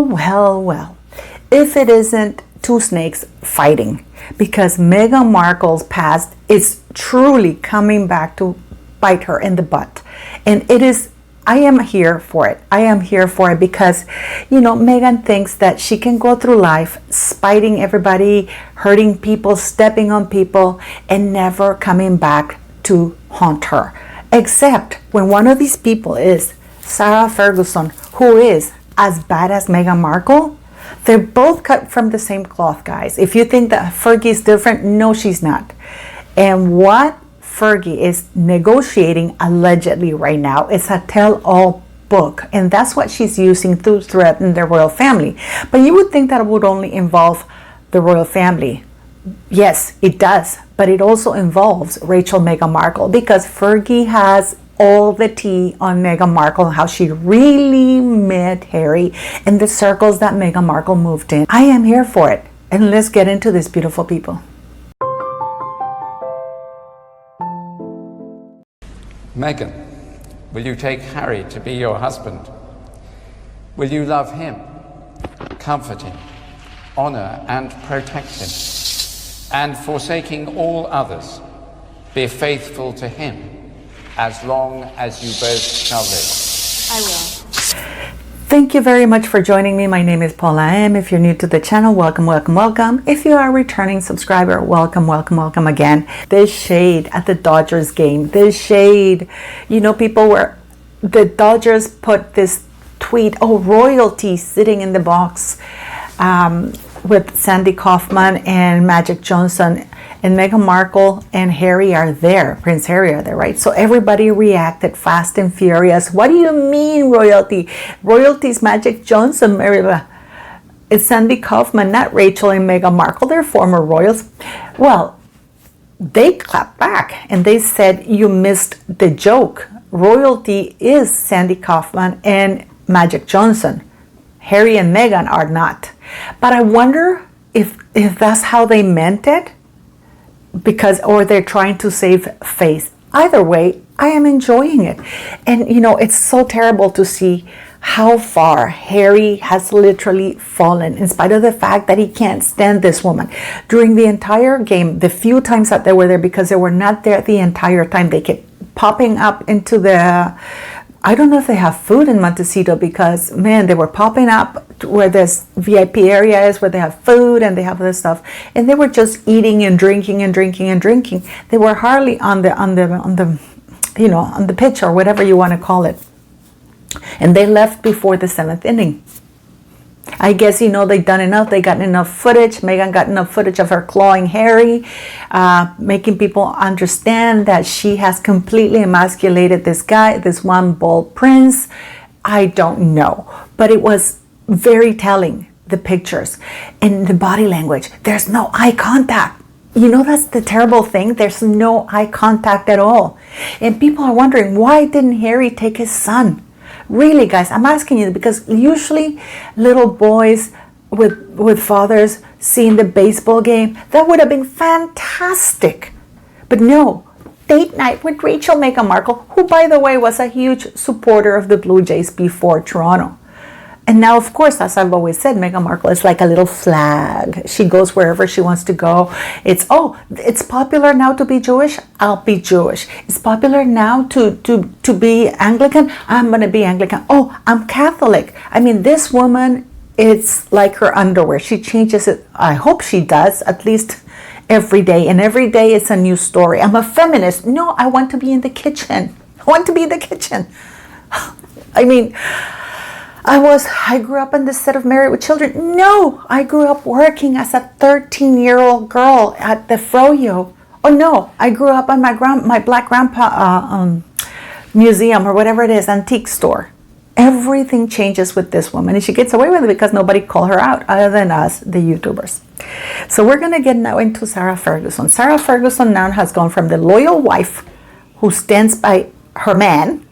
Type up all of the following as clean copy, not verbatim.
Well. If it isn't two snakes fighting, because Meghan Markle's past is truly coming back to bite her in the butt. And I am here for it. I am here for it because, Meghan thinks that she can go through life spiting everybody, hurting people, stepping on people, and never coming back to haunt her. Except when one of these people is Sarah Ferguson, who is as bad as Meghan Markle. They're both cut from the same cloth, guys. If you think that Fergie is different, no, she's not. And what Fergie is negotiating allegedly right now is a tell-all book. And that's what she's using to threaten the royal family. But you would think that it would only involve the royal family. Yes, it does. But it also involves Rachel Meghan Markle, because Fergie has all the tea on Meghan Markle and how she really met Harry and the circles that Meghan Markle moved in. I am here for it. And let's get into this, beautiful people. Meghan, will you take Harry to be your husband? Will you love him, comfort him, honor and protect him, and forsaking all others, be faithful to him as long as you both shall live? I will. Thank you very much for joining me. My name is Paula M. If you're new to the channel, welcome. If you are a returning subscriber, welcome again. There's shade at the Dodgers game. There's shade. The Dodgers put this tweet, royalty sitting in the box with Sandy Kaufman and Magic Johnson. And Meghan Markle and Harry are there. Prince Harry are there, right? So everybody reacted fast and furious. What do you mean royalty? Royalty's Magic Johnson. It's Sandy Kaufman, not Rachel and Meghan Markle. They're former royals. Well, they clapped back and they said, you missed the joke. Royalty is Sandy Kaufman and Magic Johnson. Harry and Meghan are not. But I wonder if that's how they meant it. Or they're trying to save face. Either way, I am enjoying it. And it's so terrible to see how far Harry has literally fallen, in spite of the fact that he can't stand this woman. During the entire game, the few times that they were there, because they were not there the entire time, they kept popping up into the, I don't know if they have food in Montecito, because man, they were popping up where this VIP area is, where they have food and they have this stuff, and they were just eating and drinking. They were hardly on the pitch, or whatever you want to call it. And they left before the 7th inning. I guess, they've done enough. They got enough footage. Meghan got enough footage of her clawing Harry, making people understand that she has completely emasculated this guy, this one bald prince. I don't know. But it was very telling, the pictures and the body language. There's no eye contact. That's the terrible thing. There's no eye contact at all. And people are wondering, why didn't Harry take his son? Really, guys, I'm asking you, because usually little boys with fathers seeing the baseball game, that would have been fantastic. But no, date night with Rachel Meghan Markle, who, by the way, was a huge supporter of the Blue Jays before Toronto. And now, of course, as I've always said, Meghan Markle is like a little flag. She goes wherever she wants to go. It's popular now to be Jewish. I'll be Jewish. It's popular now to be Anglican. I'm going to be Anglican. Oh, I'm Catholic. I mean, this woman, it's like her underwear. She changes it. I hope she does, at least every day. And every day it's a new story. I'm a feminist. No, I want to be in the kitchen. I want to be in the kitchen. I mean, I grew up in the set of Married with Children. No, I grew up working as a 13-year-old girl at the Froyo. Oh no, I grew up on my black grandpa museum, or whatever it is, antique store. Everything changes with this woman, and she gets away with it because nobody called her out other than us, the YouTubers. So we're going to get now into Sarah Ferguson. Sarah Ferguson now has gone from the loyal wife who stands by her man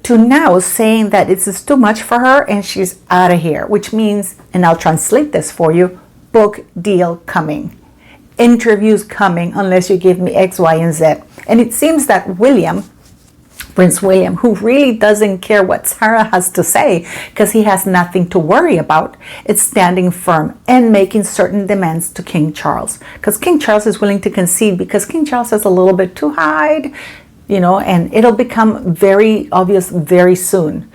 to now saying that this is too much for her and she's out of here, which means, and I'll translate this for you, book deal coming. Interviews coming unless you give me X, Y, and Z. And it seems that William, Prince William, who really doesn't care what Sarah has to say because he has nothing to worry about, is standing firm and making certain demands to King Charles. Because King Charles is willing to concede because King Charles is a little bit to hide, and it'll become very obvious very soon.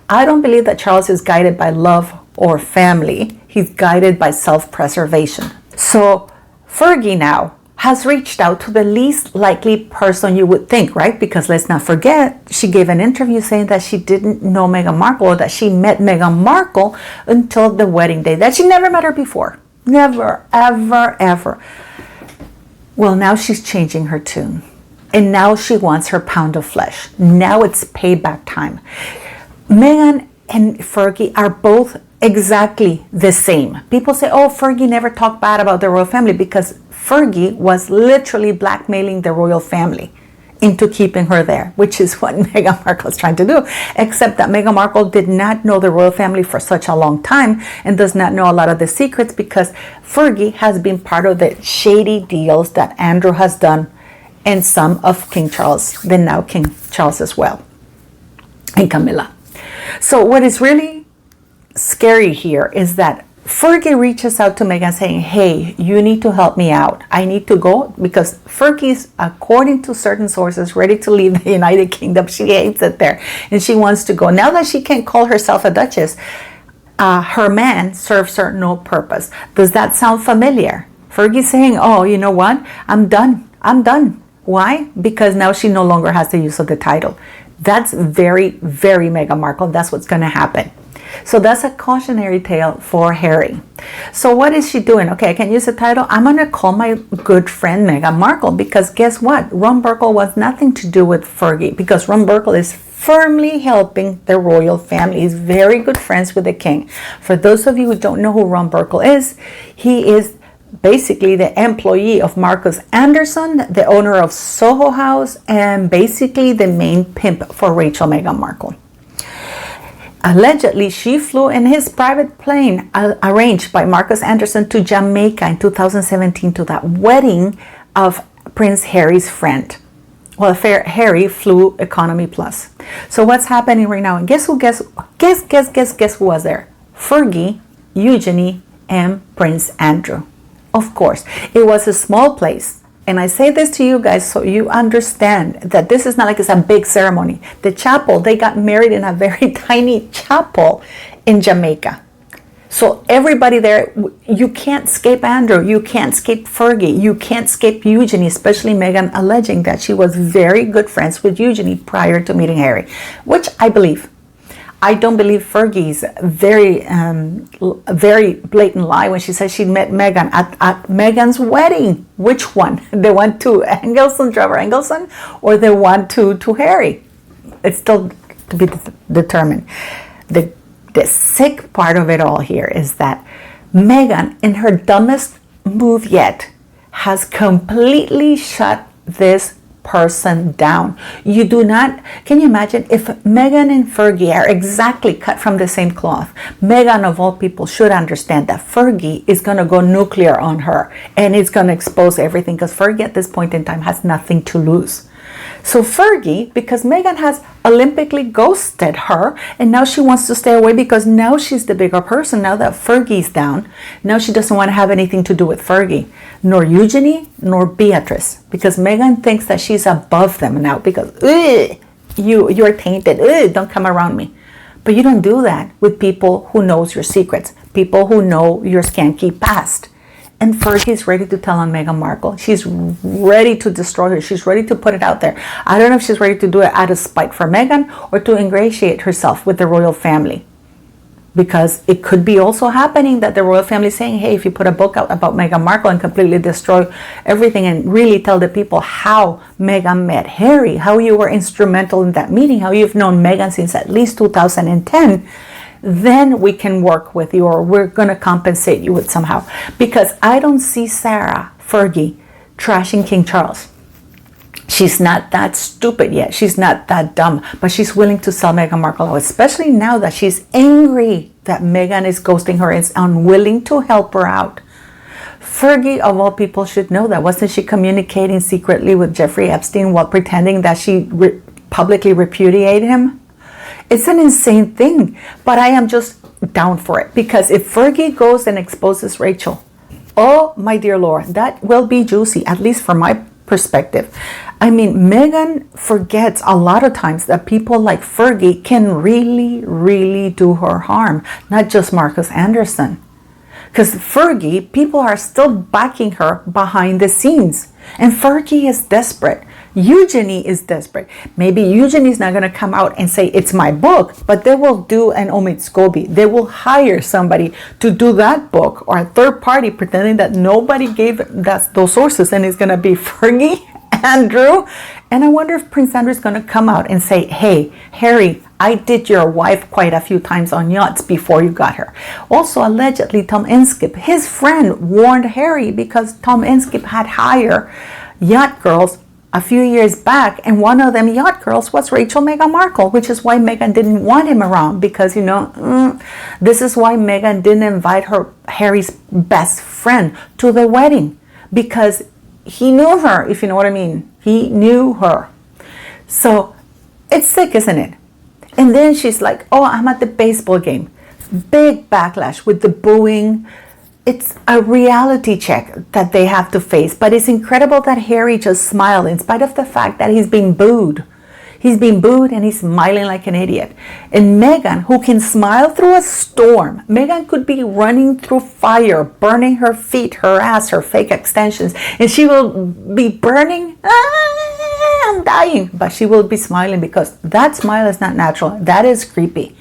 I don't believe that Charles is guided by love or family. He's guided by self-preservation. So Fergie now has reached out to the least likely person you would think, right? Because let's not forget, she gave an interview saying that she didn't know Meghan Markle, or that she met Meghan Markle until the wedding day, that she never met her before. Never, ever, ever. Well, now she's changing her tune. And now she wants her pound of flesh. Now it's payback time. Meghan and Fergie are both exactly the same. People say, oh, Fergie never talked bad about the royal family, because Fergie was literally blackmailing the royal family into keeping her there, which is what Meghan Markle is trying to do, except that Meghan Markle did not know the royal family for such a long time and does not know a lot of the secrets, because Fergie has been part of the shady deals that Andrew has done and some of King Charles, then now King Charles as well, and Camilla. So what is really scary here is that Fergie reaches out to Meghan saying, hey, you need to help me out. I need to go, because Fergie's, according to certain sources, ready to leave the United Kingdom. She hates it there and she wants to go. Now that she can't call herself a duchess, her man serves her no purpose. Does that sound familiar? Fergie saying, oh, you know what? I'm done. Why? Because now she no longer has the use of the title. That's very, very Meghan Markle. That's what's going to happen. So that's a cautionary tale for Harry. So what is she doing? Okay, I can use the title. I'm going to call my good friend Meghan Markle, because guess what? Ron Burkle was nothing to do with Fergie, because Ron Burkle is firmly helping the royal family. He's very good friends with the king. For those of you who don't know who Ron Burkle is, he is basically the employee of Marcus Anderson, the owner of Soho House, and basically the main pimp for Rachel Meghan Markle. Allegedly, she flew in his private plane arranged by Marcus Anderson to Jamaica in 2017 to that wedding of Prince Harry's friend. Well, Harry flew economy plus. So what's happening right now? And guess who was there? Fergie, Eugenie, and Prince Andrew. Of course, it was a small place. And I say this to you guys so you understand that this is not like it's a big ceremony. The chapel, they got married in a very tiny chapel in Jamaica. So everybody there, you can't escape Andrew, you can't escape Fergie, you can't escape Eugenie, especially Meghan alleging that she was very good friends with Eugenie prior to meeting Harry, which I believe. I don't believe Fergie's very blatant lie when she says she met Meghan at Meghan's wedding. Which one? The one to Trevor Engelson, or the one to Harry? It's still to be determined. The sick part of it all here is that Meghan, in her dumbest move yet, has completely shut this person down. You do not, can you imagine if Meghan and Fergie are exactly cut from the same cloth? Meghan, of all people, should understand that Fergie is going to go nuclear on her and it's going to expose everything, because Fergie at this point in time has nothing to lose. So Fergie, because Meghan has Olympically ghosted her, and now she wants to stay away because now she's the bigger person. Now that Fergie's down, now she doesn't want to have anything to do with Fergie, nor Eugenie, nor Beatrice, because Meghan thinks that she's above them now because, you're tainted, don't come around me. But you don't do that with people who knows your secrets, people who know your skanky past. And Fergie's ready to tell on Meghan Markle. She's ready to destroy her. She's ready to put it out there. I don't know if she's ready to do it out of spite for Meghan or to ingratiate herself with the royal family. Because it could be also happening that the royal family is saying, hey, if you put a book out about Meghan Markle and completely destroy everything and really tell the people how Meghan met Harry, how you were instrumental in that meeting, how you've known Meghan since at least 2010, then we can work with you, or we're going to compensate you with somehow. Because I don't see Sarah, Fergie, trashing King Charles. She's not that stupid yet. She's not that dumb, but she's willing to sell Meghan Markle out, especially now that she's angry that Meghan is ghosting her and is unwilling to help her out. Fergie, of all people, should know that. Wasn't she communicating secretly with Jeffrey Epstein while pretending that she publicly repudiate him. It's an insane thing, but I am just down for it, because if Fergie goes and exposes Rachel, oh my dear Lord, that will be juicy, at least from my perspective. I mean, Meghan forgets a lot of times that people like Fergie can really do her harm, not just Marcus Anderson. Because Fergie, people are still backing her behind the scenes. And Fergie is desperate. Eugenie is desperate. Maybe Eugenie's not going to come out and say, it's my book, but they will do an Omid Scobie. They will hire somebody to do that book, or a third party pretending that nobody gave those sources, and it's going to be Fergie, Andrew. And I wonder if Prince Andrew is going to come out and say, hey, Harry, I did your wife quite a few times on yachts before you got her. Also, allegedly, Tom Inskip, his friend, warned Harry, because Tom Inskip had hired yacht girls a few years back, and one of them yacht girls was Rachel Meghan Markle, which is why Meghan didn't want him around, because, this is why Meghan didn't invite Harry's best friend to the wedding, because he knew her, if you know what I mean. He knew her. So it's sick, isn't it? And then she's like, oh, I'm at the baseball game. Big backlash with the booing. It's a reality check that they have to face. But it's incredible that Harry just smiled in spite of the fact that he's being booed. He's being booed and he's smiling like an idiot. And Meghan, who can smile through a storm. Meghan could be running through fire, burning her feet, her ass, her fake extensions. And she will be burning. I'm dying. But she will be smiling, because that smile is not natural. That is creepy.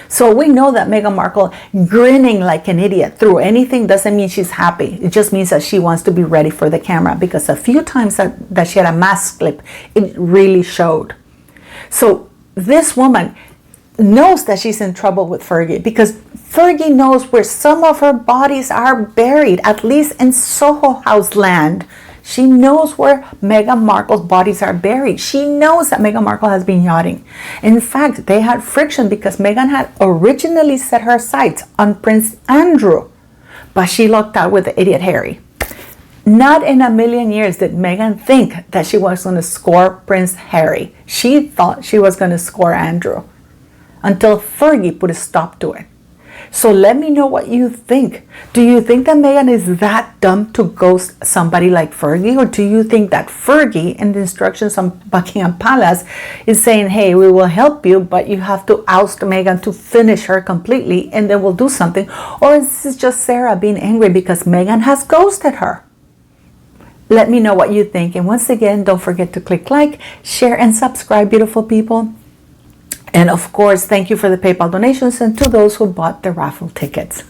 So we know that Meghan Markle grinning like an idiot through anything doesn't mean she's happy. It just means that she wants to be ready for the camera, because a few times that she had a mask slip, it really showed. So this woman knows that she's in trouble with Fergie, because Fergie knows where some of her bodies are buried, at least in Soho House land. She knows where Meghan Markle's bodies are buried. She knows that Meghan Markle has been yachting. In fact, they had friction because Meghan had originally set her sights on Prince Andrew, but she lucked out with the idiot Harry. Not in a million years did Meghan think that she was going to score Prince Harry. She thought she was going to score Andrew, until Fergie put a stop to it. So let me know what you think. Do you think that Meghan is that dumb to ghost somebody like Fergie? Or do you think that Fergie, in the instructions on Buckingham Palace, is saying, hey, we will help you, but you have to oust Meghan to finish her completely, and then we'll do something? Or is this just Sarah being angry because Meghan has ghosted her? Let me know what you think. And once again, don't forget to click like, share, and subscribe, beautiful people. And of course, thank you for the PayPal donations and to those who bought the raffle tickets.